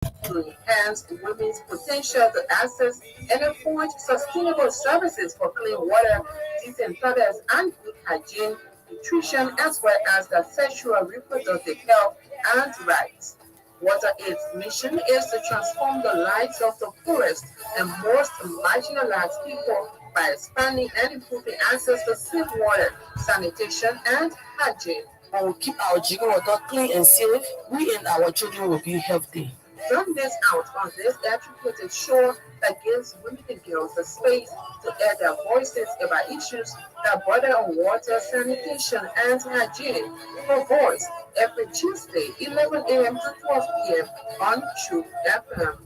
to enhance women's potential to access and afford sustainable services for clean water, decent products, and good hygiene, nutrition, as well as the sexual reproductive health and rights. WaterAid's mission is to transform the lives of the poorest and most marginalized people by expanding and improving access to safe water, sanitation, and hygiene. We will keep our drinking water clean and safe. We and our children will be healthy. Don't miss out on this educated show that gives women and girls the space to air their voices about issues that border on water, sanitation, and hygiene. For Voice, every Tuesday, 11 a.m. to 12 p.m. on True FM.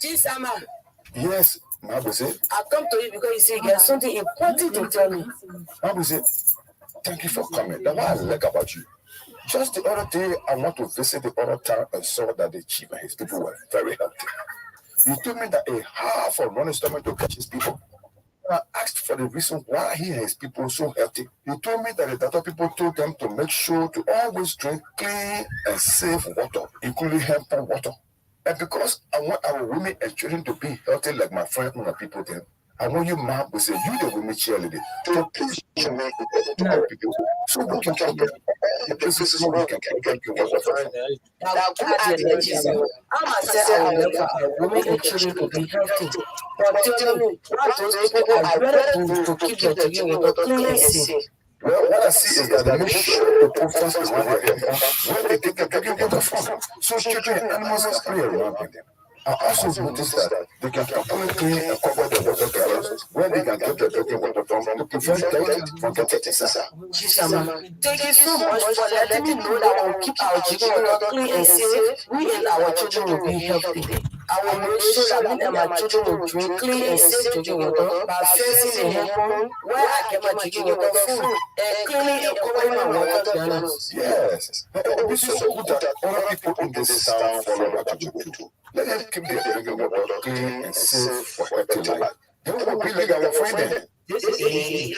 Chisama, Yes, Mabuse. I come to you because you see there's something important to tell me. Mabuse, thank you for coming. That's what I like about you. Just the other day, I went to visit the other town and saw that the chief and his people were very healthy. He told me that a half of running stomach to catch his people. I asked for the reason why he and his people so healthy. He told me that the Data people told them to make sure to always drink clean and safe water, including hemp water. And because I want our women and children to be healthy like my friend and my people then, I want you, ma, we say you the women cheerleader. So please show me to our people. So we can get the places where we can get you water. Now, good idea, I must say I will for our women and children to be healthy. But tell me, what those people are ready to keep their drinking water clean and safe. Well, what I see is that they make sure the profiles around where they get the drinking water from. So children and animals are clear around them. I also noticed that they can properly clean and cover the water gallons where they can get the drinking water from to prevent death from getting disease. Chisama, thank you so much for letting me know that we will keep our drinking water clean and safe. We and our children will be healthy. I will make sure that me and my children will drink clean and safe drinking water by fencing the home where I get my drinking water food and cleaning and covering my water gallons. Yes, it would be so good that other people in this town follow what you do. Let them keep their drinking water clean and safe for healthy life. They will be like our friend then. This is a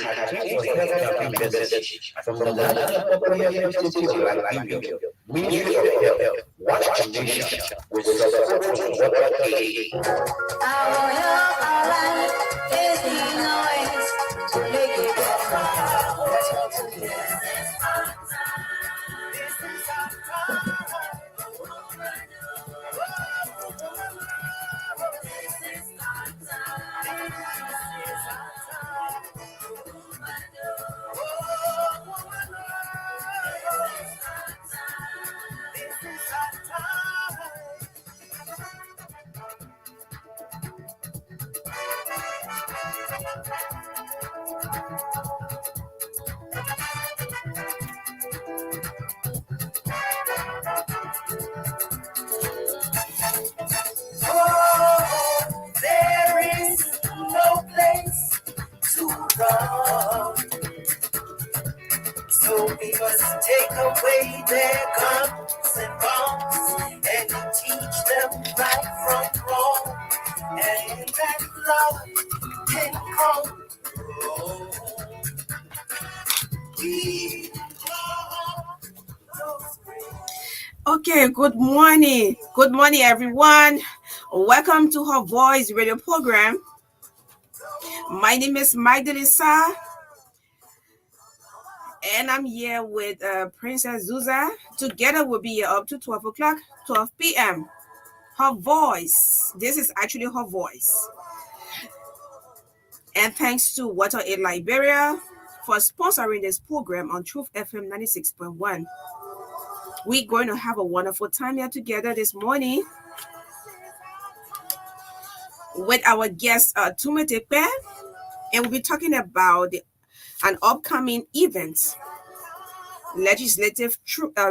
hygiene for health campaign message from the National Government Institute of Liberia, Ministry of Health, Watch Our Nation, with support from WaterAid. Our life is the noise to make it better. So we must take away their guns and bombs and teach them right from wrong, and that love can come. Okay, good morning. Good morning, everyone. Welcome to Her Voice radio program. My name is Magdalene Sa, and I'm here with Princess Zuza. Together we'll be here up to 12 o'clock, 12 p.m. Her Voice. This is actually Her Voice. And thanks to WaterAid Liberia for sponsoring this program on Truth FM 96.1. We're going to have a wonderful time here together this morning with our guest, Tumetepe, and we'll be talking about an upcoming event, legislative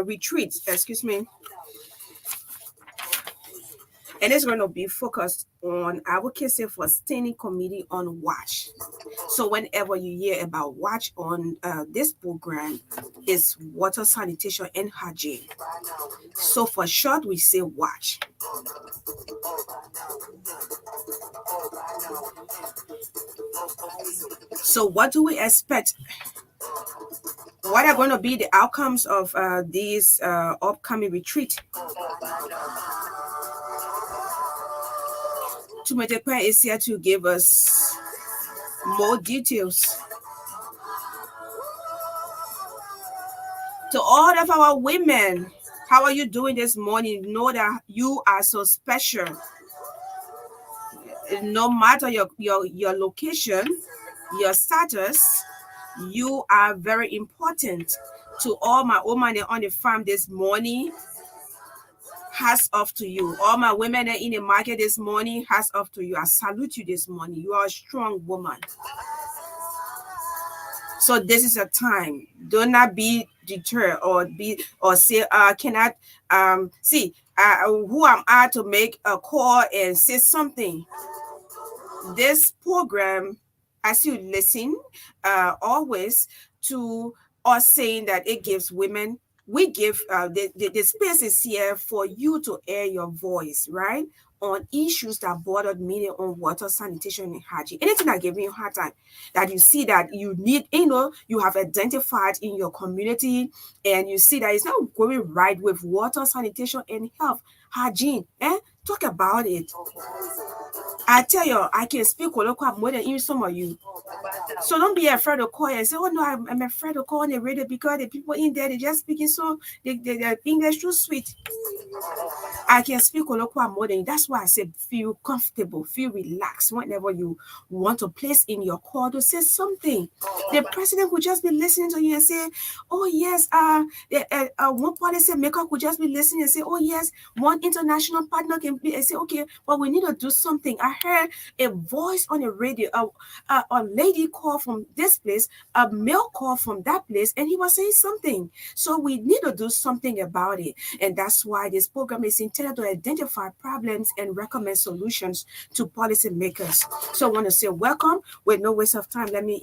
retreat, and it's going to be focused on advocacy for standing committee on WASH. So whenever you hear about WASH on this program, it's water, sanitation, and hygiene. So for short, we say WASH. So what do we expect? What are going to be the outcomes of these upcoming retreat? Tumetekwa is here to give us more details. To all of our women, how are you doing this morning? Know that you are so special. No matter your location, your status, you are very important. To all my women on the farm this morning, hats off to you. All my women in the market this morning, hats off to you. I salute you this morning. You are a strong woman. So this is a time. Do not be deterred or say, cannot see who am I to make a call and say something. This program, as you listen, always to us saying that it gives women, we give the space is here for you to air your voice, right? On issues that bothered me on water, sanitation, and hygiene. Anything that gave me a hard time, that you see that you need, you have identified in your community, and you see that it's not going right with water, sanitation, and health, hygiene. Talk about it. I tell you, I can speak Kolokwa more than even some of you. So don't be afraid to call and say, oh no, I'm afraid to call on the radio because the people in there, they're just speaking so, their English too sweet. I can speak Kolokwa more than, that's why I say feel comfortable, feel relaxed whenever you want to place in your call to say something. The president could just be listening to you and say, oh yes, one policy maker could just be listening and say, oh yes, one international partner can be and say, okay, but we need to do something. I heard a voice on the radio, a lady call from this place, a male call from that place, and he was saying something. So we need to do something about it. And that's why this program is intended to identify problems and recommend solutions to policymakers. So I want to say welcome. With no waste of time, let me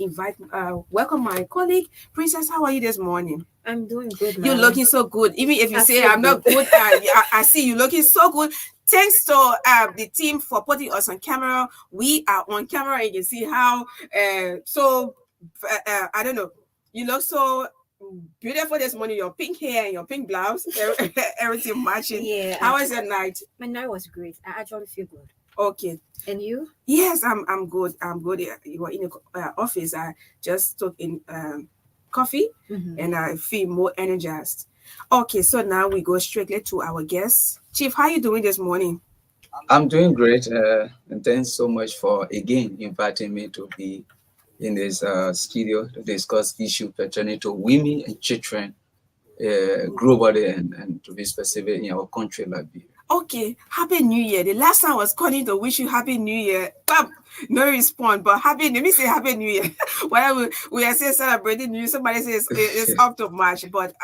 welcome my colleague. Princess, how are you this morning? I'm doing good. You're looking so good. Even if you say I'm not good, I see you looking so good. Thanks to the team for putting us on camera. We are on camera. You can see how. I don't know. You look so beautiful this morning. Your pink hair and your pink blouse, everything matching. Yeah. How was your night? My night was great. I actually feel good. Okay. And you? Yes, I'm good. I'm good. You were in the office. I just took in coffee, and I feel more energized. Okay, so now we go straightly to our guests. Chief, how are you doing this morning? I'm doing great, and thanks so much for again inviting me to be in this studio to discuss issues pertaining to women and children globally and to be specific in our country, Liberia. Okay, Happy New Year. The last time I was calling to wish you Happy New Year. No response, but let me say Happy New Year. While we are still celebrating New Year, somebody says it's up to March, but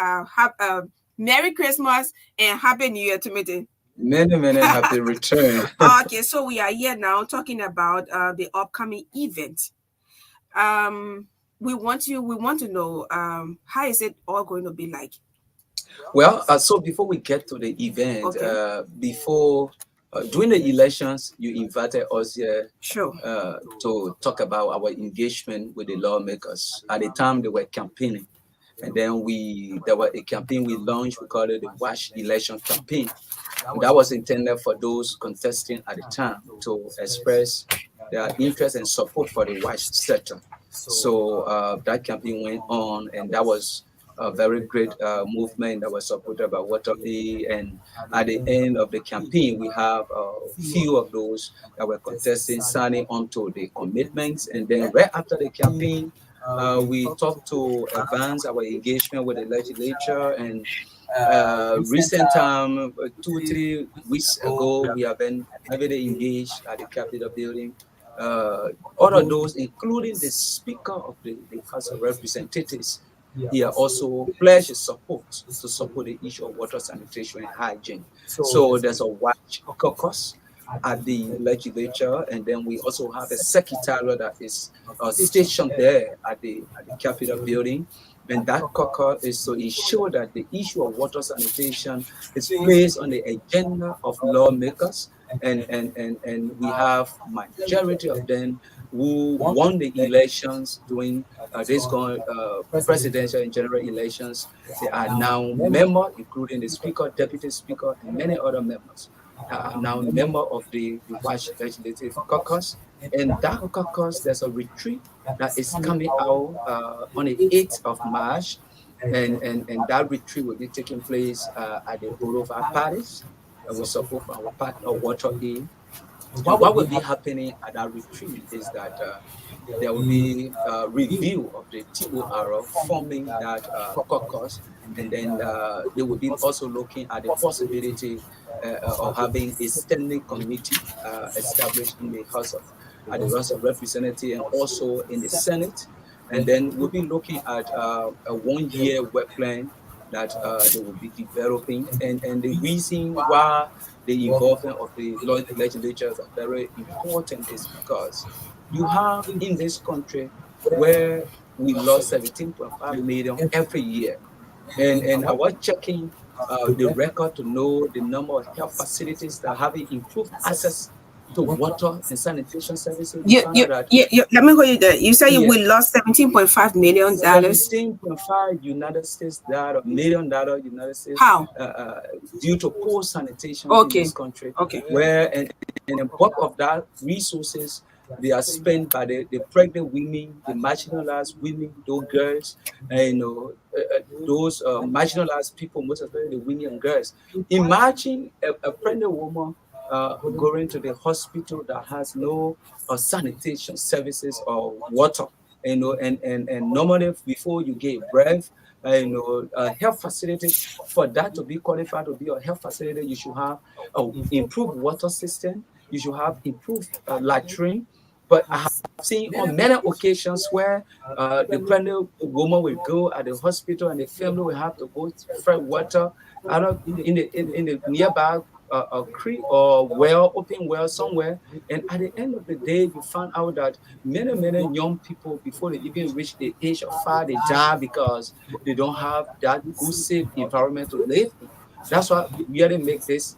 Merry Christmas and Happy New Year to me. Many happy return. Okay, so we are here now talking about the upcoming event. We want to know how is it all going to be like? Well, so before we get to the event, before during the elections, you invited us here to talk about our engagement with the lawmakers. At the time, they were campaigning, and then there was a campaign we launched. We called it the WASH election campaign. And that was intended for those contesting at the time to express their interest and support for the WASH sector. So that campaign went on, and that was a very great movement that was supported by Water Aid. And at the end of the campaign, we have a few of those that were contesting signing onto the commitments. And then right after the campaign, we talked to advance our engagement with the legislature. And recent time, 2-3 weeks ago, we have been heavily engaged at the Capitol building. All of those, including the Speaker of the House of Representatives, he also pledged his support to support the issue of water, sanitation, and hygiene. So there's a WASH caucus at the legislature, and then we also have a secretariat that is stationed there at the Capitol building. And that caucus is to ensure that the issue of water sanitation is placed on the agenda of lawmakers, and we have majority of them who won the elections during this presidential and general elections. They are now members, including the speaker, deputy speaker, and many other members. Now member of the Wash Legislative Caucus. And that caucus, there's a retreat that is coming out on the 8th of March. And that retreat will be taking place at the Boulevard Paris with support from our partner Water Aid. And what will be happening at that retreat is that there will be a review of the TOR forming that caucus, and then they will be also looking at the possibility of having a standing committee established in the House of Representatives and also in the Senate. And then we'll be looking at a 1-year work plan that they will be developing. And the reason why the involvement of the legislatures are very important is because you have in this country where we lost 17.5 million every year. And I was checking the record to know the number of health facilities that have improved access to water and sanitation services. Let me call you that. You say we lost $17.5 million. $17.5 United States million United States. How? Due to poor sanitation in this country. Okay. Where and bulk of that resources they are spent by the pregnant women, the marginalized women, those girls, and those marginalized people, most especially the women and girls. Imagine a pregnant woman going to the hospital that has no sanitation services or water, and normally before you give birth, health facilities, for that to be qualified to be a health facility, you should have improved water system, you should have improved latrine. But I have seen on many occasions where the pregnant woman will go at the hospital and the family will have to go to fresh water out in the nearby a creek or well, open well somewhere. And at the end of the day, you find out that many young people, before they even reach the age of 5, they die because they don't have that good, safe environment to live in. That's why we really make this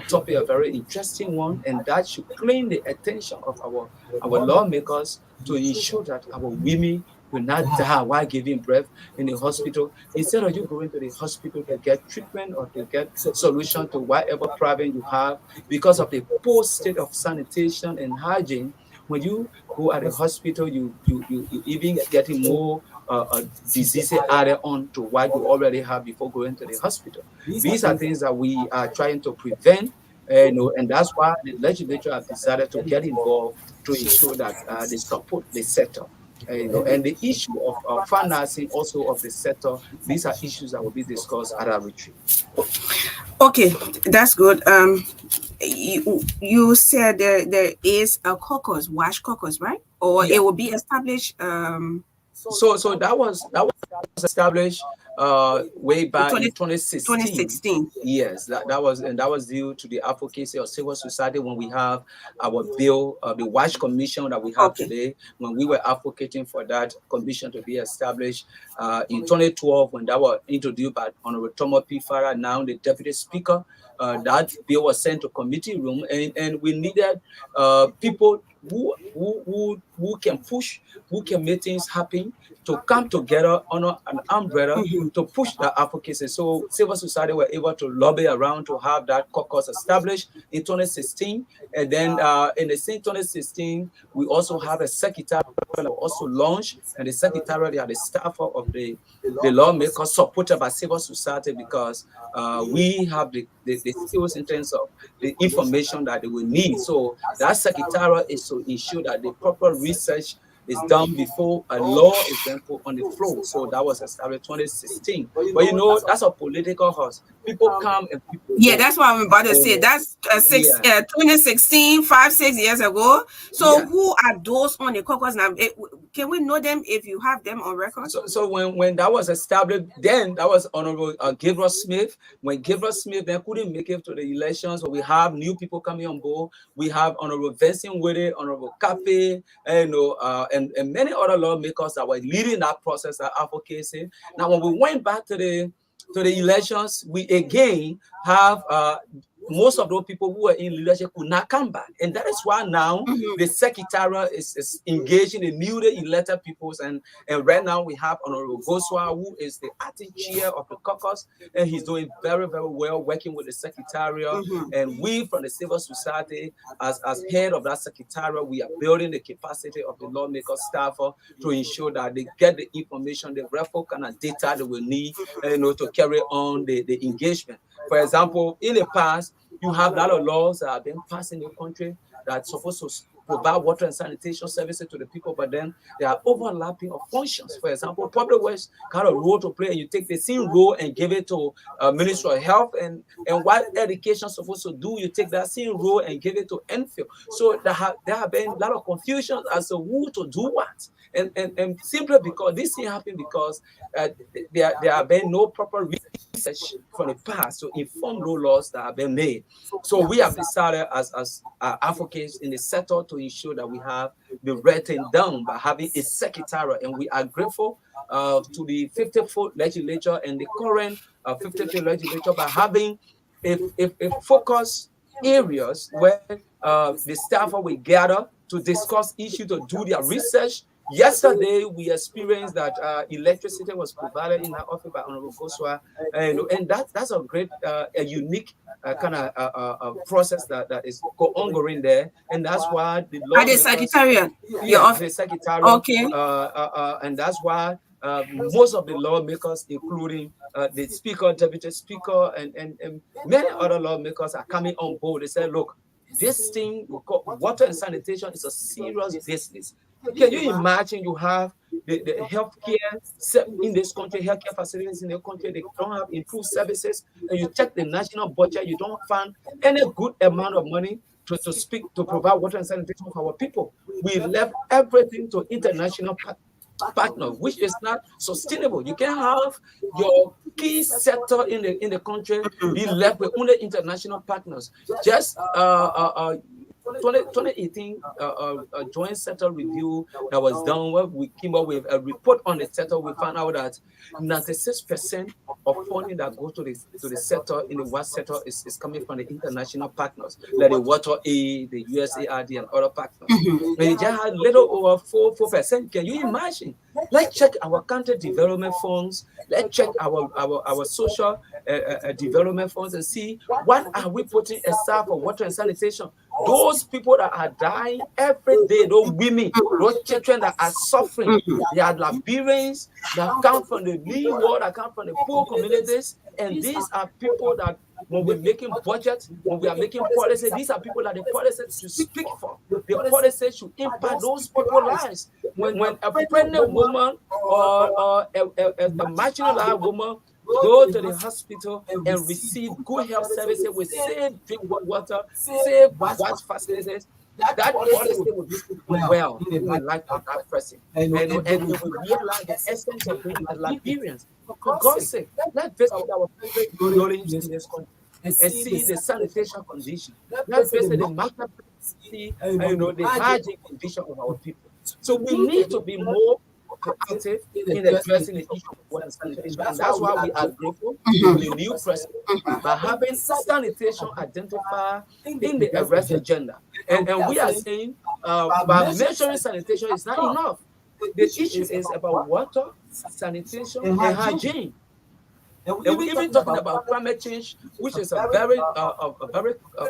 topic a very interesting one, and that should claim the attention of our lawmakers to ensure that our women will not die while giving birth in the hospital. Instead of you going to the hospital to get treatment or to get solution to whatever problem you have because of the poor state of sanitation and hygiene, when you go at the hospital, you even getting more diseases added on to what you already have before going to the hospital. These are things that we are trying to prevent, and that's why the legislature has decided to get involved to ensure that they support the sector. And the issue of financing also of the sector, these are issues that will be discussed at our retreat. Okay, that's good. You said there is a caucus, Wash caucus, right? Or it will be established. So that was established way back in 2016. Yes, that was due to the advocacy of civil society when we have our bill, the Wash Commission that we have today. When we were advocating for that commission to be established in 2012, when that was introduced by Honorable Thomas P. Farah, now the Deputy Speaker, that bill was sent to committee room, and we needed people who can push, who can make things happen, to come together under an umbrella to push the advocacy. So civil society were able to lobby around to have that caucus established in 2016. And then in the same 2016, we also have a secretariat that also launched, and the secretariat are the staff of the lawmakers supported by civil society, because we have the skills in terms of the information that they will need. So that secretariat is to ensure that the proper research is done before a law is then put on the floor. So that was established 2016. But that's a political horse. people come and people yeah, go. that's what I'm about to say. That's 2016, 5-6 years ago. So who are those on the caucus now? Can we know them if you have them on record? So when that was established, then that was Honorable Gabriel Smith. When Gabriel Smith then couldn't make it to the elections, so we have new people coming on board. We have Honorable Vincent Wade, Honorable Kape, and many other lawmakers that were leading that process of advocacy. Now, when we went back to the elections, we again have most of those people who were in leadership could not come back. And that is why now the Secretariat is engaging the newly elected peoples. And right now we have Honorable Goswa, who is the acting chair of the caucus. And he's doing very, very well working with the Secretariat. And we from the civil society, as head of that Secretariat, we are building the capacity of the lawmaker staff to ensure that they get the information, the referral kind of data they will need, to carry on the engagement. For example, in the past, you have a lot of laws that have been passed in the country that are supposed to provide water and sanitation services to the people, but then there are overlapping of functions. For example, public works got a role to play, and you take the same role and give it to Ministry of Health, and what education is supposed to do, you take that same role and give it to Enfield. So there have been a lot of confusion as to who to do what. And simply because this thing happened because there have been no proper research from the past to inform those laws that have been made. So we have decided as advocates in the sector to ensure that we have the right thing done by having a secretariat, and we are grateful to the 54th legislature and the current 55th legislature by having a focus areas where the staff will gather to discuss issues, to do their research. Yesterday, we experienced that electricity was provided in our office by Honorable Goswa, and that's a great, a unique kind of process that is ongoing there, and that's why the law. At the Secretariat, the Secretariat, okay, and that's why most of the lawmakers, including the Speaker, Deputy Speaker, and many other lawmakers, are coming on board. They say, look, this thing we call water and sanitation is a serious business. Can you imagine you have the healthcare in this country, healthcare facilities in the country, they don't have improved services, and you check the national budget, you don't find any good amount of money to provide water and sanitation for our people. We left everything to international partners, which is not sustainable. You can have your key sector in the country be left with only international partners. Just 2018 joint sector review that was done, where we came up with a report on the sector. We found out that 96% of funding that goes to the sector in the water sector is coming from the international partners, like the Water Aid, the USAID, and other partners. And it just had little over 4%. Can you imagine? Let's check our country development funds. Let's check our social development funds and see what are we putting aside for water and sanitation. Those people that are dying every day, those women, those children that are suffering, they are Liberians that come from the lead world, that come from the poor communities, and these are people that when we're making budgets, when we are making policy, these are people that the policy should speak for. The policy should impact those people's lives. When a pregnant woman or a marginalized woman go to the hospital and receive good health services with safe drinking water, safe wash facilities, that policy will be well in the life of that person. And we will realize the essence of being a Liberians. For God's sake, let's visit our favorite buildings in this country and see the sanitation condition. Let's visit the marketplace, see the hygiene condition of our people. So we need to be more proactive in addressing the issue of water and sanitation, and that's why we are grateful to the new president by having sanitation identified in the arrest agenda. And we are saying by measuring sanitation is not enough. The issue is about water, sanitation, and hygiene. And we're even talking about climate change, which is a very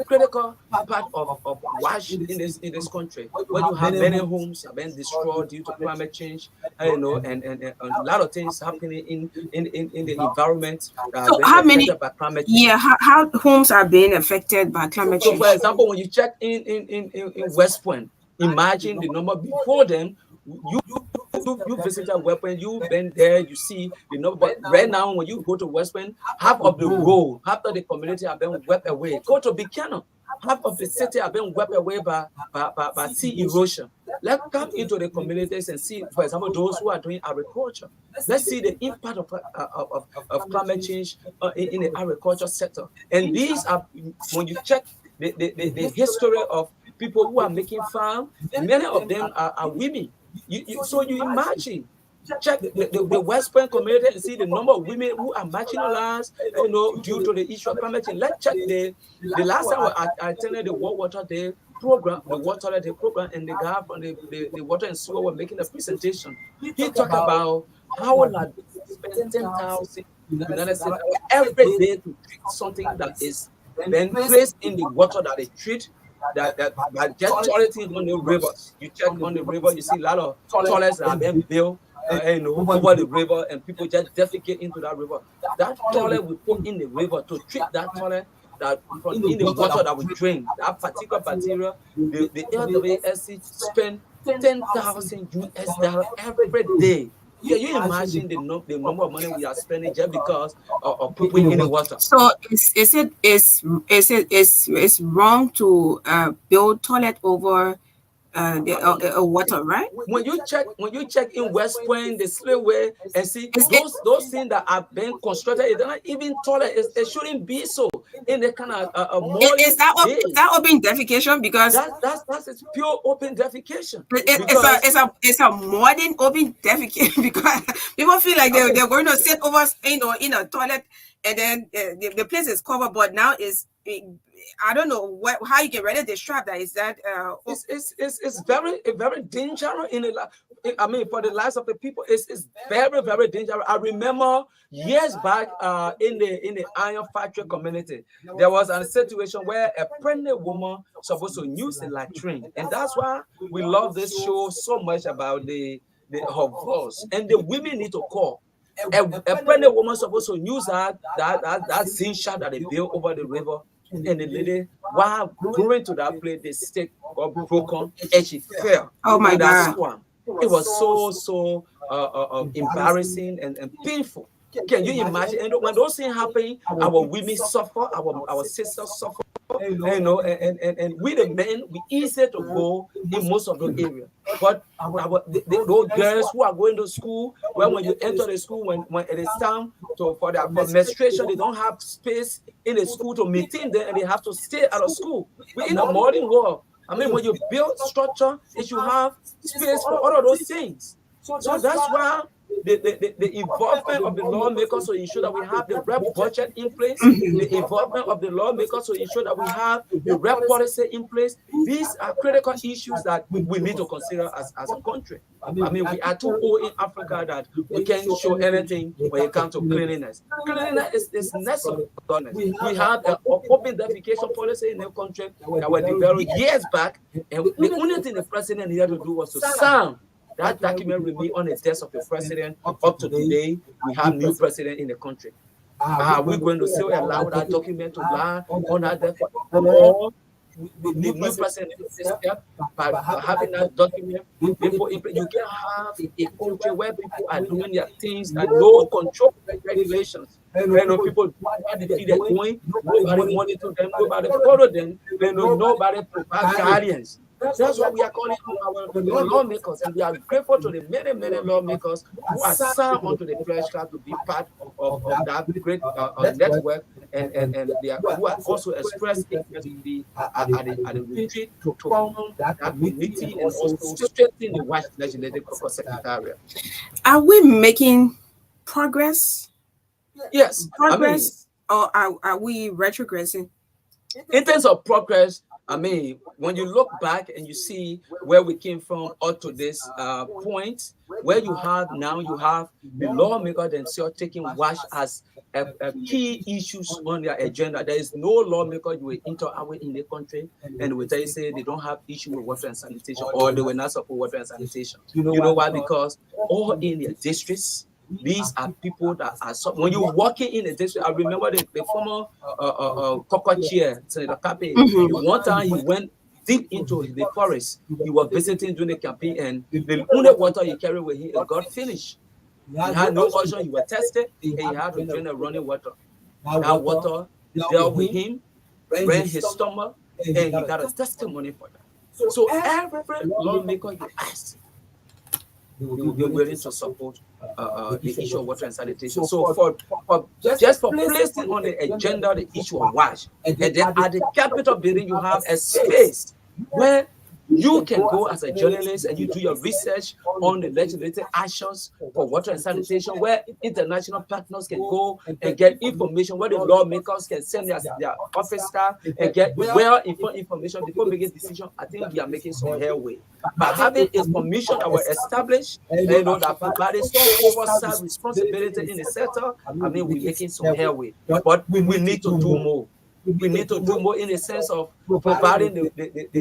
critical part of wash in this country, where you have many homes have been destroyed due to climate change, and a lot of things happening in the environment. So how many? Yeah, how homes are being affected by climate change? So, for example, when you check in West Point, imagine the number before them. You you visited West Point, you've been there, you see, but right now when you go to West Point, half of the road, half of the community have been swept away. Go to Buchanan, half of the city have been swept away by sea erosion. Let's come into the communities and see, for example, those who are doing agriculture. Let's see the impact of climate change in the agriculture sector. And these are, when you check the history of people who are making farm, many of them are women. So you imagine, check the West Point community and see the number of women who are marginalized, due to the issue of climate change. Let's check the last time I attended the World Water Day program, the Water Day program, and the guy from the Water and Sewer were making a presentation. He talked about how like spend 10,000 United States every day to treat something that is then placed in the water that they treat. That just toileting on the rivers. You check on the river, you see a lot of toilets that have been built over the river, and people just defecate into that river. That toilet we put in the river to treat that toilet that from in the water that we drink. That particular material, the LWSC spend $10,000 every day. Can you imagine the number of money we are spending just because of people in the water? So it's wrong to build toilet over the water, right? When you check in West Point, the slipway, and see those things that are being constructed, they're not even toilet. It shouldn't be so in the kind of is that open defecation? Because that's pure open defecation. It's a modern open defecation because people feel like they're going to sit over in a toilet, and then the place is covered, but now I don't know how you can ready the strap that is that. It's very dangerous for the lives of the people. It's very, very dangerous. I remember years back in the iron factory community, there was a situation where a pregnant woman supposed to use the latrine, and that's why we love this show so much about her voice. And the women need to call. A pregnant woman supposed to use that zinc shaft that they built over the river. And the lady, while going to that place, the stick got broken and she fell. Oh my God! Swam. It was so embarrassing and painful. Can you imagine? And when those things happen, our women suffer, our sisters suffer. And we the men, we easy to go in most of the area. But those girls who are going to school, when you enter the school, when it is time for their menstruation, they don't have space in the school to maintain them, and they have to stay out of school. We're in a modern world. I mean, when you build structure, it should have space for all of those things. So that's why the involvement of the lawmakers to ensure that we have the right budget in place, the involvement of the lawmakers to ensure that we have the right policy in place. These are critical issues that we need to consider as a country. I mean, we are too old in Africa that we can't show anything when it comes to cleanliness. Cleanliness is necessary. We have an open defecation policy in the country that was developed years back, and the only thing the president needed to do was to sign. That document will be on the desk of the president up to today. We have new president in the country. Are we going to still allow that document to lie on that desk? Or the new president step by having that document? You can have a country where people are doing their things and no control regulations. People nobody see they're going, nobody monitor them, nobody follow them, nobody provide guardians. That's what we are calling our lawmakers, and we are grateful to the many lawmakers who are signed onto the pledge card to be part of that great network, and they are who are also expressed interest to be at the retreat to form that committee and also strengthen the White Legislative Caucus Secretariat. Are we making progress? Yes, progress, or are we retrogressing? In terms of progress, I mean, when you look back and you see where we came from up to this point, where you have the lawmaker themselves taking WASH as a key issues on their agenda. There is no lawmaker you will interact with in the country and will tell you say they don't have issue with water and sanitation, or they will not support water and sanitation. You know why? Because all in their districts, these are people that are when you're walking in the district. I remember the former Coco chair, Senator Kape. One time he went deep into the forest. He was visiting during the campaign, and the only water he carried with him, it got finished. He had no ocean. He was tested, and he had to drink the running water. That water dealt with him, ran his stomach, and he got a testimony for that. So every lawmaker you ask, they will be willing to support the issue of water and sanitation. So for placing on the agenda the issue of WASH, and then at the Capitol building you have a space where you can go as a journalist and you do your research on the legislative actions for water and sanitation, where international partners can go and get information, where the lawmakers can send their office staff and get well-informed information before making decisions. I think we are making some headway. By having a commission that was established, you know, that provided some oversight responsibility in the sector, I mean, we're making some headway. But we need to do more. We need to do more in the sense of providing the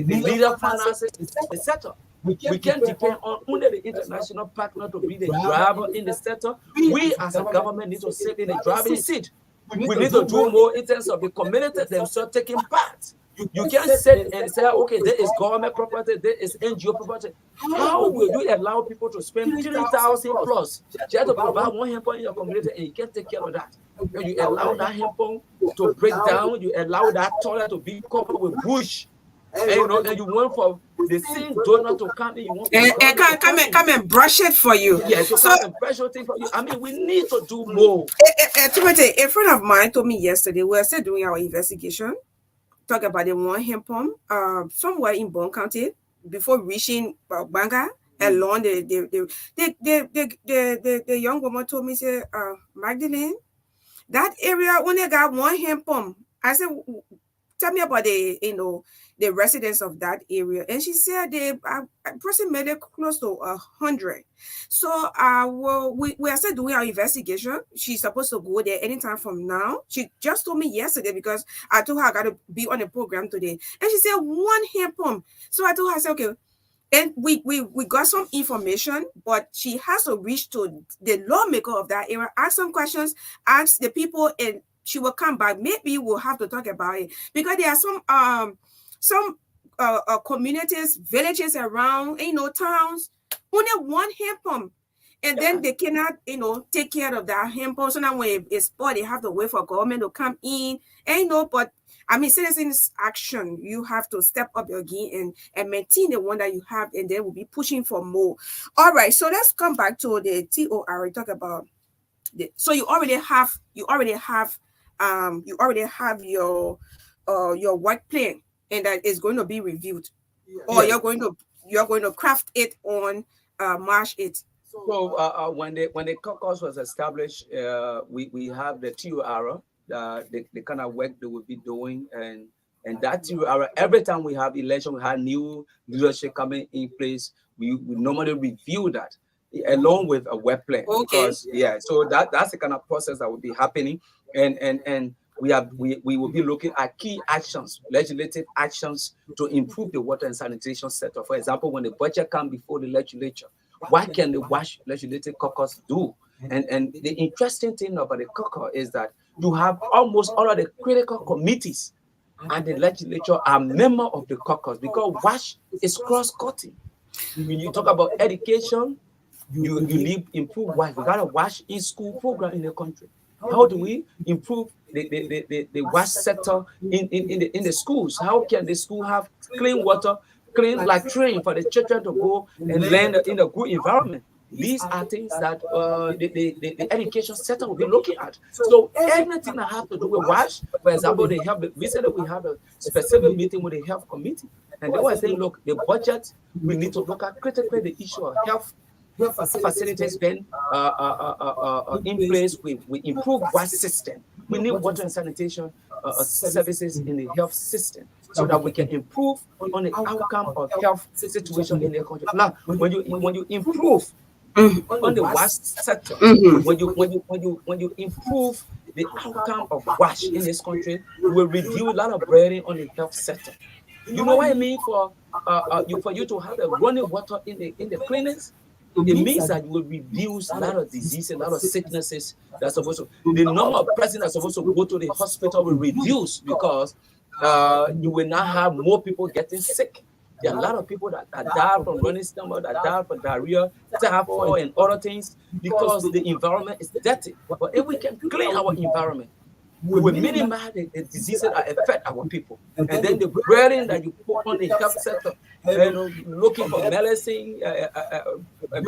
leader finances, etc. We can't depend on only the international partner to be the driver in the sector. We as a government need to sit in the driving seat. We need to do more in terms of the community themselves taking part. You can't sit and say, okay, there is government property, there is NGO property. How will you allow people to spend 3,000 plus just to provide one hand pump in your community and you can't take care of that? And you allow that hand pump to break down, you allow that toilet to be covered with bush, and you know, and you want for the same donor to come in, you want come and brush it for you. Yes, so come and brush it for you. I mean, we need to do more. Timothy, a friend of mine told me yesterday, we were still doing our investigation, talk about the one hand pump somewhere in Bon County before reaching Banga. Along the young woman told me, say, Magdalene, that area only got one hand pump. I said, tell me about the residents of that area. And she said they approximately close to 100. So we are still doing our investigation. She's supposed to go there anytime from now. She just told me yesterday because I told her I got to be on the program today. And she said one hand pump. So I told her, I said, okay. And we got some information, but she has to reach to the lawmaker of that area, ask some questions, ask the people, and she will come back. Maybe we'll have to talk about it because there are some communities, villages around, towns, only one hand pump. And then they cannot, take care of that hand pump. So now when it's spoiled, they have to wait for government to come in. And but I mean, citizens action, you have to step up your game and maintain the one that you have, and then we'll be pushing for more. All right, so let's come back to the TOR. Talk about so you already have your work plan, and that is going to be reviewed, or you're going to craft it on March 8th. So when the caucus was established, we have the TOR. The kind of work they will be doing, and that TOR, every time we have election, we have new leadership coming in place, we normally review that along with a work plan. Okay. Because, so that's the kind of process that will be happening, and we will be looking at key actions, legislative actions to improve the water and sanitation sector. For example, when the budget comes before the legislature, what can the WASH legislative caucus do? And the interesting thing about the caucus is that you have almost all of the critical committees and the legislature are members of the caucus, because WASH is cross-cutting. When you talk about education, you need improve WASH. We got a WASH in school program in the country. How do we improve the WASH sector in the schools? How can the school have clean water, clean latrine for the children to go and learn in a good environment? These are things that the education sector will be looking at. So anything that has to do with WASH, for example, recently we have a specific meeting with the health committee, and they were saying, look, the budget, we need to look at critically the issue of health facilities been in place. We improve WASH system. We need water and sanitation services in the health system, so that we can improve on the outcome of health situation in the country. Now, when you improve on the WASH sector, when you improve the outcome of WASH in this country, you will reduce a lot of burden on the health sector. You know what I mean? For you to have a running water in the clinics, it means that you will reduce a lot of diseases, a lot of sicknesses that's supposed to. The number of persons that's supposed to go to the hospital will reduce, because you will not have more people getting sick. There are a lot of people that die from running stomach, that die from diarrhea, typhoid, and other things because the environment is dirty. But if we can clean our environment, we will minimize the diseases that affect our people. And then the burden that you put on the health sector, looking for medicine,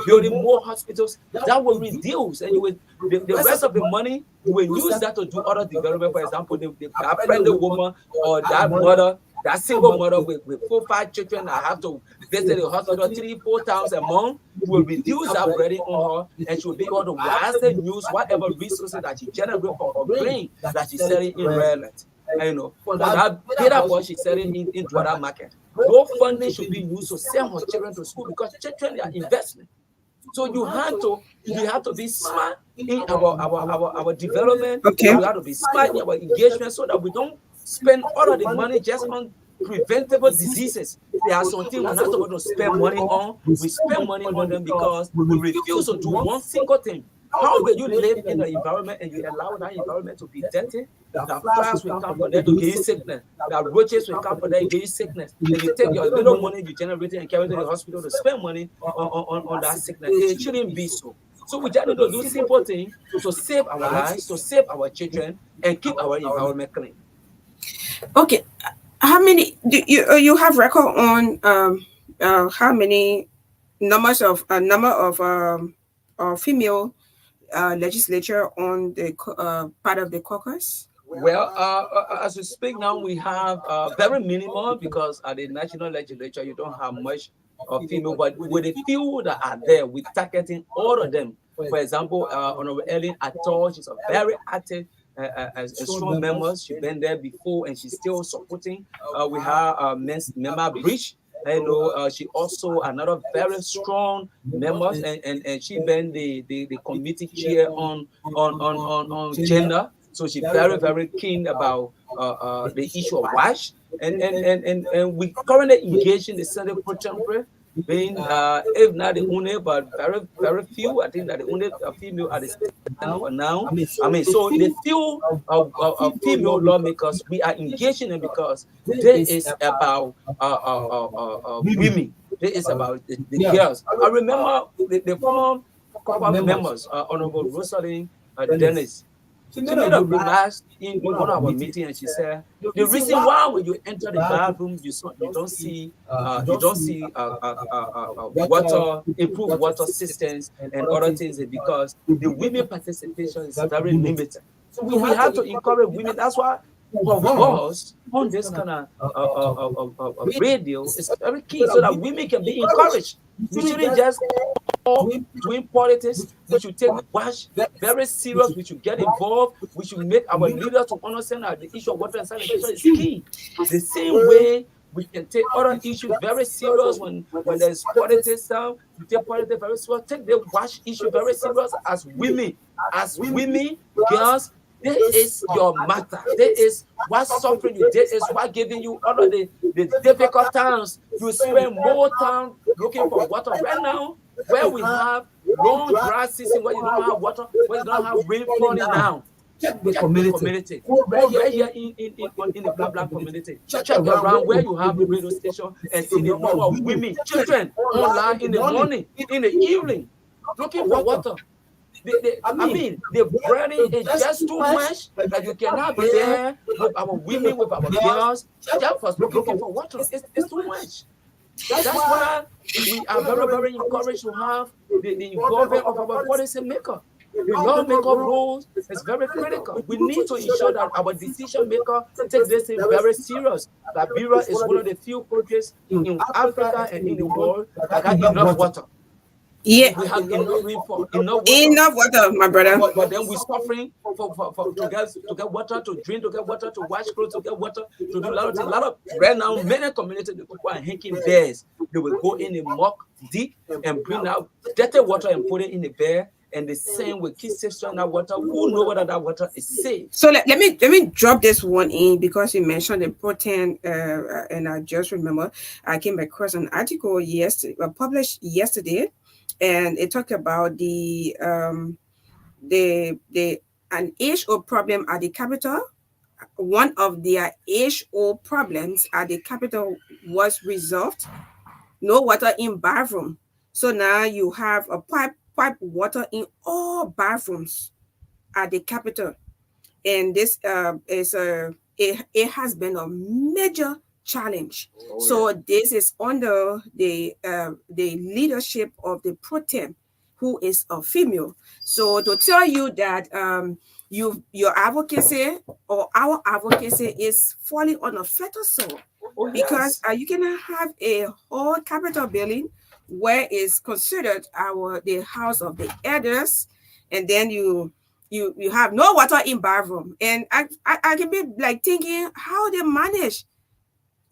building more hospitals, that will reduce. And you will, the rest of the money, you will use that to do other development. For example, that pregnant woman or that mother, that single mother with 4, 5 children that have to visit the hospital 3, 4 times a month, will reduce that burden on her, and she will be able to wisely use whatever resources that she generates from her grain that she's selling in Maryland. For that data boy she's selling into that market. No funding should be used to send her children to school because children are investment. So you have to be smart in our development. Okay. We have to be smart in our engagement so that we don't spend all of the money just on preventable diseases. There are some things we're not supposed to spend money on. We spend money on them because we refuse to do one single thing. How will you live in the environment and you allow that environment to be dirty? That flies will come from there to give you sickness. That roaches will come from there and give you sickness. And you take your little money you generate and carry to the hospital to spend money on that sickness. It shouldn't be so. So we just need to do simple things to save our lives, to save our children, and keep our environment clean. Okay. How many do you have record on how many number of female legislature on the part of the caucus? Well, as we speak now, we have very minimal because at the national legislature you don't have much of female, but with the few that are there, we're targeting all of them. For example, Honorable Ellen Atol, she's a very active a strong member. She's been there before and she's still supporting. We have member Bridge. She also another very strong member, and she been the committee chair on gender. So she's very, very keen about the issue of WASH. And we currently engage in the Senate pro tempore, being if not the only, but very, very few. I think that the only female at the Senate for now. So the few female lawmakers we are engaging in because this is about women. This is about the girls. I remember the former couple members, Honorable Rosalind Dennis. She made a remark in one of our meetings, and she said the reason why when you enter the bathroom you don't see water, improved water systems and other things is because the women participation is very limited. So we have to encourage women. That's why for us on this kind of radio is very key so that women can be encouraged. We shouldn't just doing politics. We should take WASH very serious. We should get involved. We should make our leaders to understand that the issue of water and sanitation is key. The same way we can take other issues very serious when there's politics down. We take politics very serious. Take the WASH issue very serious as women. As women, girls, this is your matter. This is what suffering you. This is what giving you all of the difficult times. You spend more time looking for water right now. Where we have long dry season, where you don't have water, where you don't have rain falling down. Check the community. Right here in the black community. Check around where you have the radio station and see the number of women, children online in the morning, in the evening, looking for water. The burden is just too much that you cannot be there with our women, with our girls, just for looking for water. It's too much. That's why we are very, very encouraged to have the involvement of our policy maker. The lawmaker role is very critical. We need to ensure that our decision maker takes this thing very serious. Liberia is one of the few countries in Africa and in the world that have enough water. Yeah, we have enough rainfall, enough water, my brother. But then we're suffering to get water to drink, to get water to wash clothes, to get water to do a lot of right now. Many communities, the people are hanking bears. They will go in the muck deep and bring out dirty water and put it in the bear. And the same with kids sexual that water. Who know whether that water is safe? So let me drop this one in because you mentioned the protein, and I just remember I came across an article published yesterday. And it talked about an age-old problem at the capital one of their age-old problems at the capital was resolved. No water in bathroom. So now you have a pipe water in all bathrooms at the capital. And this it has been a major challenge. So this is under the leadership of the pro tem, who is a female. So to tell you that your advocacy or our advocacy is falling on a fertile soil, because you cannot have a whole capital building where it's considered the house of the elders, and then you have no water in bathroom. And I can be like thinking how they manage.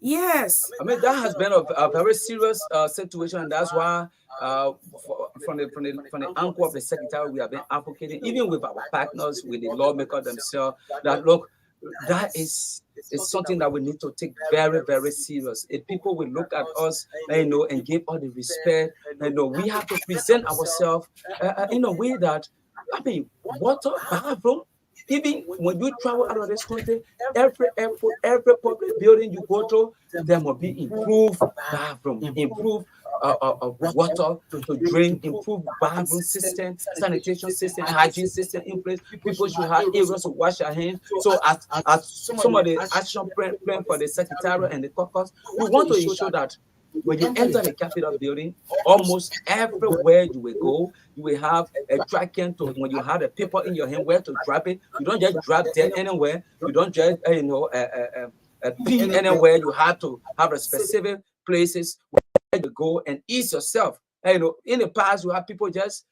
Yes, I mean that has been a very serious situation, and that's why from the angle of the secretary, we have been advocating, even with our partners, with the lawmakers themselves, that look, that is something that we need to take very, very serious. If people will look at us, and give all the respect, we have to present ourselves in a way that, I mean, water, bathroom. Even when you travel out of this country, every airport, every public building you go to, there must be improved bathroom, improved water to drink, improved bathroom system, sanitation system, hygiene system in place. People should have areas to wash their hands. So as some of the action plan for the secretariat and the caucus, we want to ensure that when you enter the Capitol building, almost everywhere you will go, you will have a tracking to when you have a paper in your hand where to drop it. You don't just drop dead anywhere. You don't just pee anywhere. You have to have a specific places where you go and ease yourself. In the past, you have people just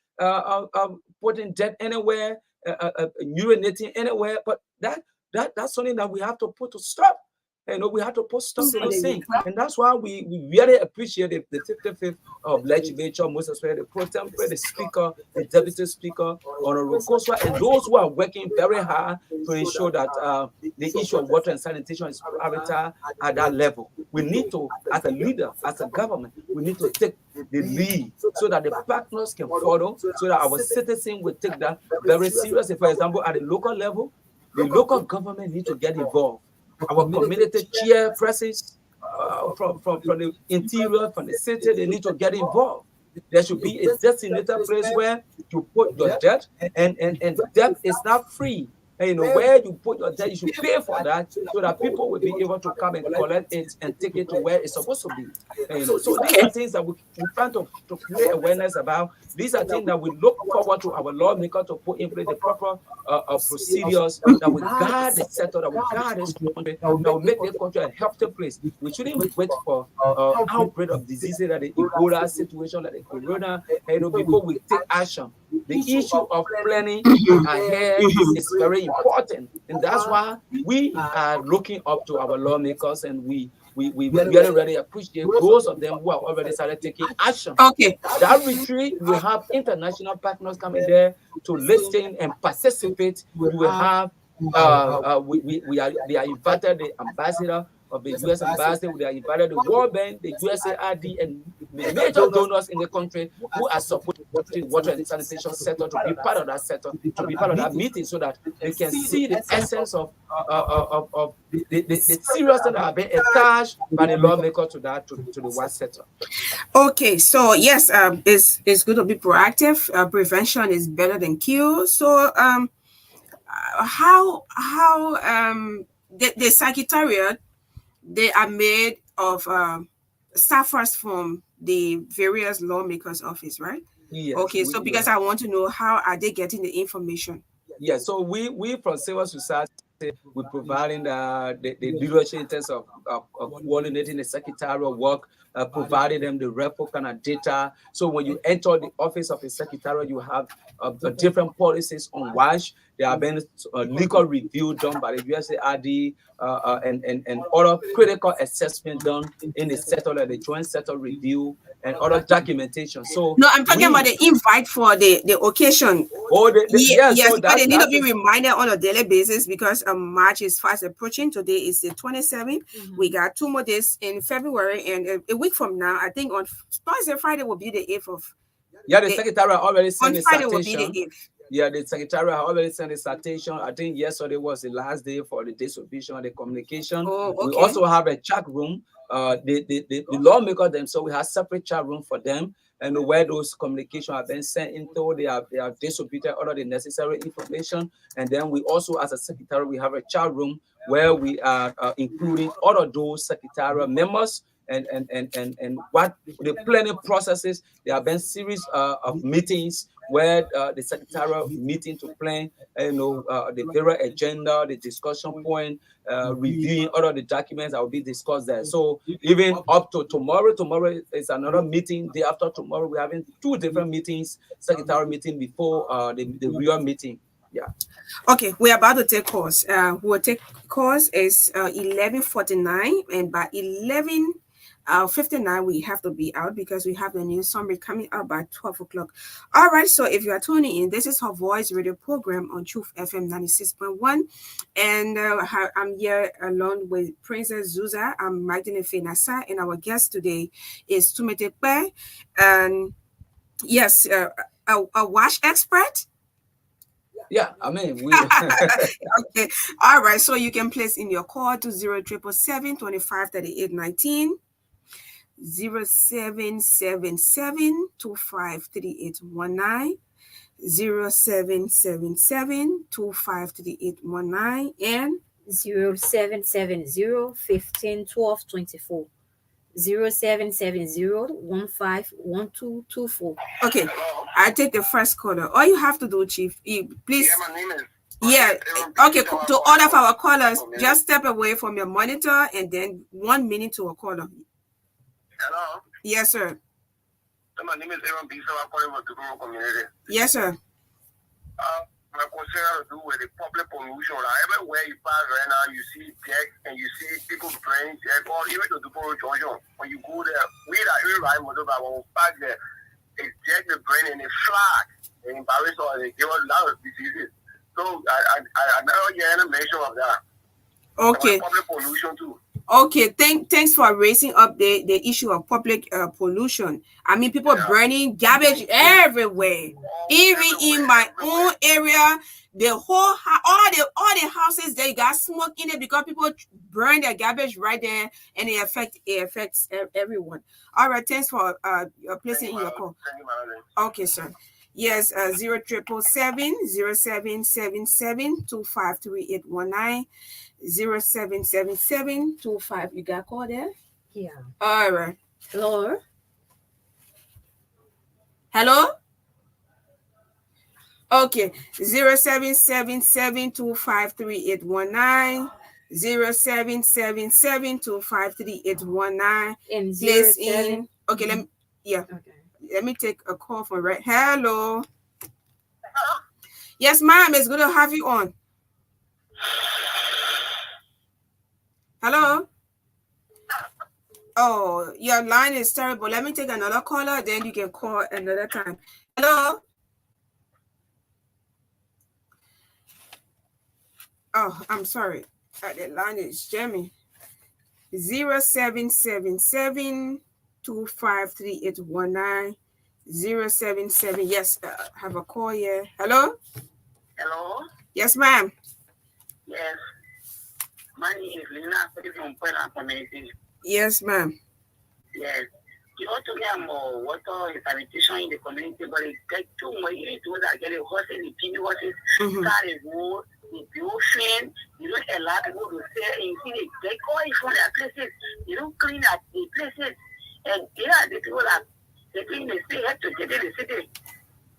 putting dead anywhere, urinating anywhere, but that's something that we have to put to stop. We have to put stuff in the sink. And that's why we really appreciate the 55th of legislature, most especially the pro tempore, the speaker, the deputy speaker, Honorable Koswa, and those who are working very hard to ensure that the issue of water and sanitation is prioritized at that level. We need to, as a leader, as a government, we need to take the lead so that the partners can follow, so that our citizens will take that very seriously. For example, at the local level, the local government need to get involved. Our community chairpersons from the interior, from the city, they need to get involved. There should be a designated place where you put your debt, and debt is not free. Where you put your debt, you should pay for that, so that people will be able to come and collect it and take it to where it's supposed to be. So these are things that we're trying to create awareness about. These are things that we look forward to our lawmakers to put in place the proper procedures that will guard the sector, that will guard this country, that will make the country a healthy place. We shouldn't wait for outbreak of diseases like the Ebola situation, like the corona, before we take action. The issue of planning ahead is very important, and that's why we are looking up to our lawmakers, and we really appreciate those of them who have already started taking action. Okay. That retreat, we have international partners coming there to listen and participate. We will have they are invited the ambassador of the U.S. ambassador, they are invited the World Bank, the USAID, and the major donors in the country who are supporting water and sanitation sector to be part of that sector, to be part of that meeting, so that they can see the essence of the seriousness that have been attached by the lawmaker to the water sector. Okay, so yes, it's good to be proactive. Prevention is better than cure. So how the secretariat, they are made of staffers from the various lawmakers' office, right? Yes. Okay, so because I want to know, how are they getting the information? Yeah, so we from civil society, we're providing the leadership in terms of coordinating the secretarial work, providing them the repo kind of data. So when you enter the office of the secretariat, you have different policies on WASH. There have been legal review done by the USAID and other critical assessment done in the sector, like the joint sector review and other documentation. So no, I'm talking about the invite for the occasion. Yes, so but they need to be reminded on a daily basis, because March is fast approaching. Today is the 27th. We got 2 more days in February, and a week from now, I think on Thursday, Friday will be the 8th of. Yeah, the secretary already sent on Friday will be the 8th. Yeah, the secretariat already sent a citation. I think yesterday was the last day for the distribution of the communication. Oh, okay. We also have a chat room. The lawmakers themselves, we have separate chat room for them, and where those communications have been sent into, they are distributed all of the necessary information. And then we also, as a secretary, we have a chat room where we are including all of those secretarial members and what the planning processes. There have been series of meetings where the secretarial meeting to plan, the various agenda, the discussion point, reviewing all of the documents that will be discussed there. So even up to tomorrow is another meeting. Day after tomorrow, we're having 2 different meetings, secretarial meeting before the real meeting. Yeah. Okay, we're about to take course. We'll take course is 11:49, and by 11:59 we have to be out because we have the news summary coming out by 12 o'clock. All right, so if you are tuning in, this is her voice radio program on Truth FM 96.1, and I'm here along with Princess Zuza. I'm Magdalene Fenasa, and our guest today is Tumete Pe, and yes, a wash expert. Yeah, I mean, we okay. All right. So you can place in your call to 0777 25 38 19, 0777 25 38 19, 0777 25 38 19, and 0770 15 12 24. 0770-15-1224. Okay, I take the first caller. All you have to do, Chief, please. Yeah, my name is. Okay. To all of our callers, just step away from your monitor and then 1 minute to a caller. Hello. Yes, sir. So my name is Aaron B. So I'm calling from the rural community. Yes, sir. My concern has to do with the public pollution. Everywhere you pass right now, you see decks and you see people burning deck, or even to the Duporo Junction. When you go there, we ride motorbike. When we park there, it's deck the burn and they flag and embarrass us and they give us a lot of diseases. So I never hear any mention of that. Okay. Public pollution too. Okay, thanks for raising up the issue of public pollution. I mean, people burning garbage everywhere. Even in my own area, the whole all the houses, they got smoke in it because people burn their garbage right there, and it affects everyone. All right, thanks for placing in your call. Okay, sir. Yes, 0777 25 38 19. 0777 25. You got a call there? Yeah. All right. Hello? Hello? Okay. 0777 25 38 19. 0777 25 38 19. And Place in. Okay, let me take a call from right. Hello. Yes, ma'am. It's good to have you on. Hello? Oh, your line is terrible. Let me take another caller, then you can call another time. Hello? Oh, I'm sorry. The line is jamming. 0777 25 38 19. 077. Yes, have a call here. Hello? Hello? Yes, ma'am. Yes. My name is Lina from Puebla community. Yes, ma'am. Yes. You ought to get more water sanitation in the community, but it takes too much. You need to get a horse and the pin horses, start a wood, the ocean. You don't allow people to stay and you see they call it from their places. You don't clean up the places. And yeah, the people are taking the city, have to get in the city.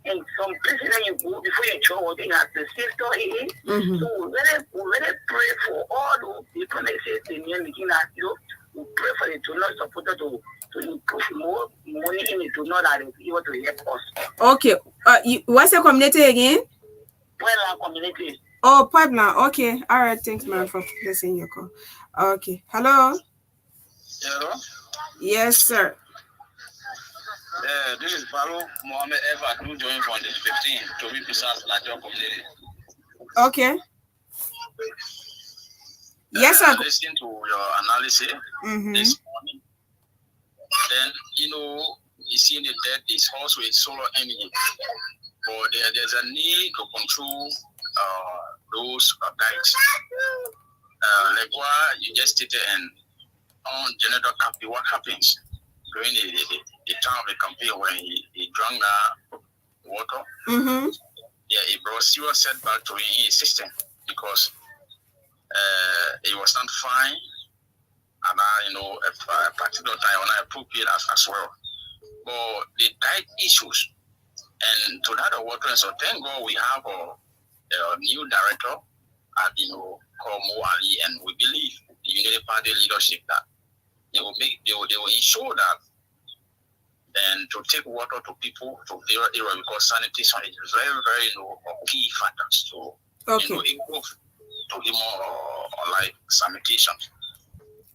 And some places that you go before you throw water, you have to save store in. So we really pray for all those people that say the near making us, we pray for the donor supporter to improve more money in the donor that is able to help us. Okay. What's the community again? Puebla community. Oh, Puebla. Okay. All right. Thanks, ma'am, for listening your call. Okay. Hello? Hello? Yes, sir. This is Baru Mohammed Eva, who joined from the 15 to be precise, Lajo community. Okay. Yes, sir. Listen to your analysis this morning. Then, you see in the debt is also a solar energy. But there's a need to control those guys. Like what you just stated, and on General Capi, what happens during the time of the campaign when he drank that water? Mm-hmm. Yeah, it brought serious setback to his system because it was not fine, and a particular time when I appropriate as well. But the diet issues and to that water, so thank God we have a new director called Mo Ali, and we believe the Unity Party leadership that they will ensure that and to take water to people to their area because sanitation is very, very key factors to improve to be more like sanitation.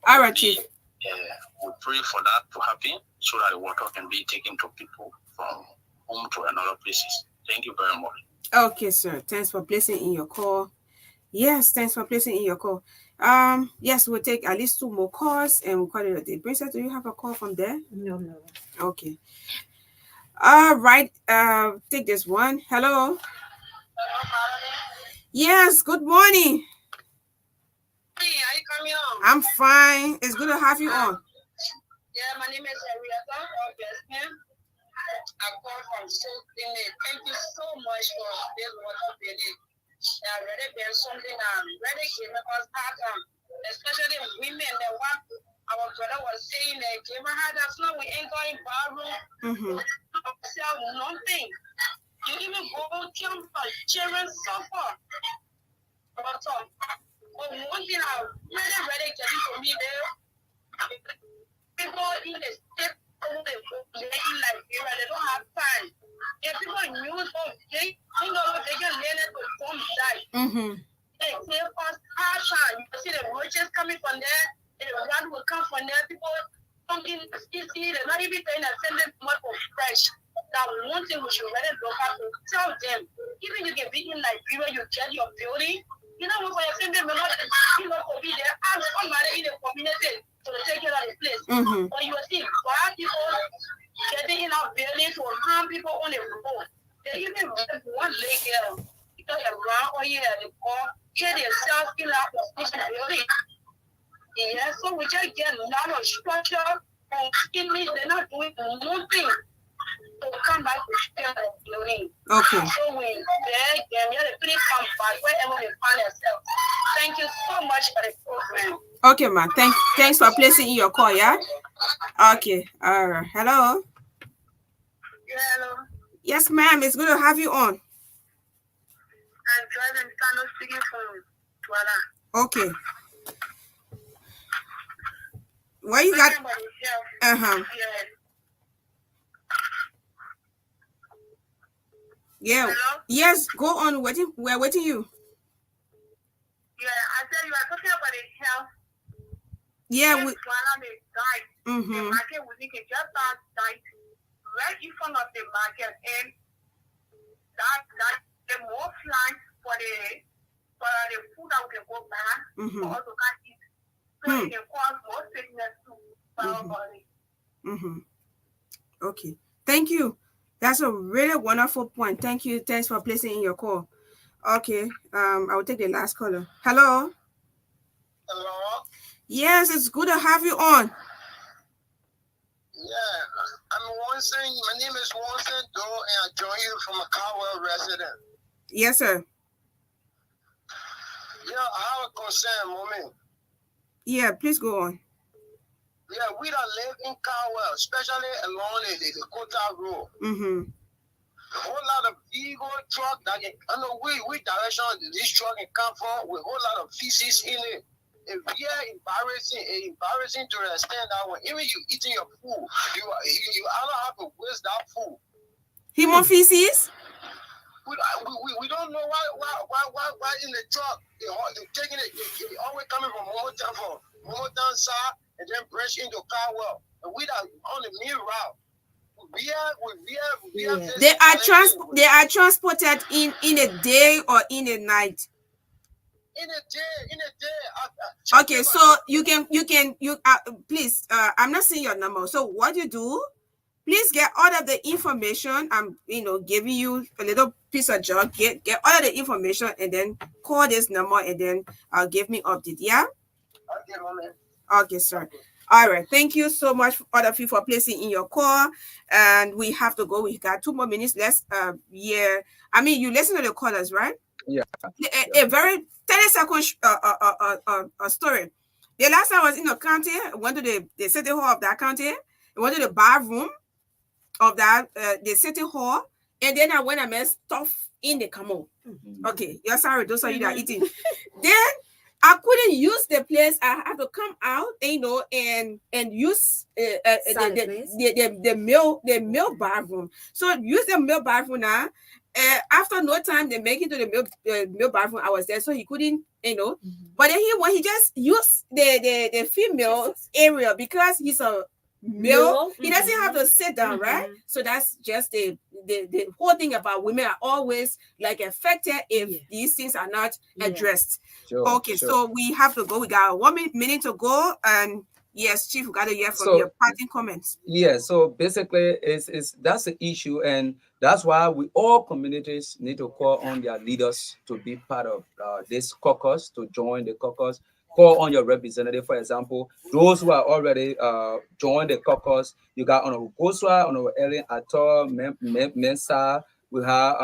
All right, Chief. We pray for that to happen so that the water can be taken to people from home to another places. Thank you very much. Okay, sir. Thanks for placing in your call. Yes, thanks for placing in your call. Yes, we'll take at least 2 more calls and we'll call it a day. Princess, do you have a call from there? No. Okay. All right. Take this one. Hello. Yes, good morning. Hey, are you coming on? I'm fine. It's good to have you on. Yeah, my name is Arietta. I call from South Clinic. Thank you so much for this water building. Yeah, really been something really gave us heart, especially women. That what our brother was saying, that gave us heart. That's not we ain't going barroom. Nothing. You even go camp for children suffer. But one thing I really getting to me there, people in the state making like they don't have time. If people use they can learn it to form that. They give us our time. You see the roaches coming from there, the rat will come from there, people come in easy, they're not even paying attention to much for fresh. That one thing we should really look at to tell them, even you can be in Liberia, you get your building. You know, for your family member, you know, to be there, ask somebody in the community to take care of the place. But you will see bad people getting in our buildings to harm people on the road. They even one leg here, because around or here, they call, get themselves in our position building. Yeah, so we just get a lot of structure, and they're not doing nothing to come back to share the building. Okay. So we beg them, yeah, they please come back wherever they find themselves. Thank you so much for the program. Okay, ma'am. Thanks for placing in your call, yeah? Okay. All right. Hello. Yeah, hello. Yes, ma'am. It's good to have you on. I'm driving, Sano speaking from Tuala. Okay. What you got? Yeah. Hello? Yes, go on. We're waiting you. Yeah, I said you are talking about the health. Yeah, we died. The market we think just died right in front of the market, and that the more plants for the food that we can go back for us to eat. So it can cause more sickness to our body. Okay. Thank you. That's a really wonderful point. Thank you. Thanks for placing in your call. Okay. I will take the last caller. Hello. Hello. Yes, it's good to have you on. Yeah, I'm Watson. My name is Watson Doe, and I join you from a Caldwell resident. Yes, sir. Yeah, I have a concern, moment. Yeah, please go on. Yeah, we don't live in Caldwell, especially along the Kota Road. A whole lot of vehicle truck that can, I know which direction this truck can come from with a whole lot of feces in it. It's very embarrassing to the extent that when even you eating your food, you don't have to waste that food. Human feces? We don't know why in the truck they're taking it. They always coming from Momotown side and then branch into Caldwell. And we are on the main route. They are transported in a day or in a night. In a day. Okay, so you can please. I'm not seeing your number. So what you do? please get all of the information. I'm, giving you a little piece of junk. Get all of the information and then call this number and then give me update. Yeah. Okay, Mommy. Okay, sir. All right. Thank you so much, all of you, for placing in your call. And we have to go. We got 2 more minutes. Let's yeah. I mean, you listen to the callers, right? Yeah. A very 30-second story. The last time I was in the county, I went to the city hall of that county. I went to the bar room of that the city hall, and then I went and met stuff in the camo. Okay, you're sorry, those of you that are eating. Then I couldn't use the place. I had to come out, and use the male bathroom. So use the male bathroom now. After no time, they make it to the male bathroom. I was there, so he couldn't, But then when he just used the female area because he's a male, he doesn't have to sit down, right? So that's just the whole thing about women are always like affected if these things are not addressed. Okay, so we have to go. We got 1 minute to go, and yes, Chief, we got to hear from your parting comments. Yeah, so basically, that's the issue, and that's why we all communities need to call on their leaders to be part of this caucus, to join the caucus. Call on your representative, for example, those who are already joined the caucus. You got Honorable Goswa, Honorable Ellen Ator, Mensa, we have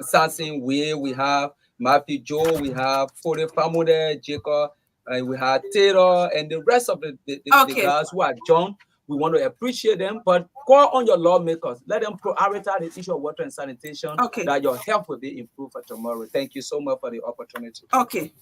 Sansin Way, we have Matthew Joe, we have Fode Famude, Jacob, and we have Taylor, and the rest of the guys who are joined. We want to appreciate them, but call on your lawmakers. Let them prioritize the issue of water and sanitation, that your health will be improved for tomorrow. Thank you so much for the opportunity. Okay.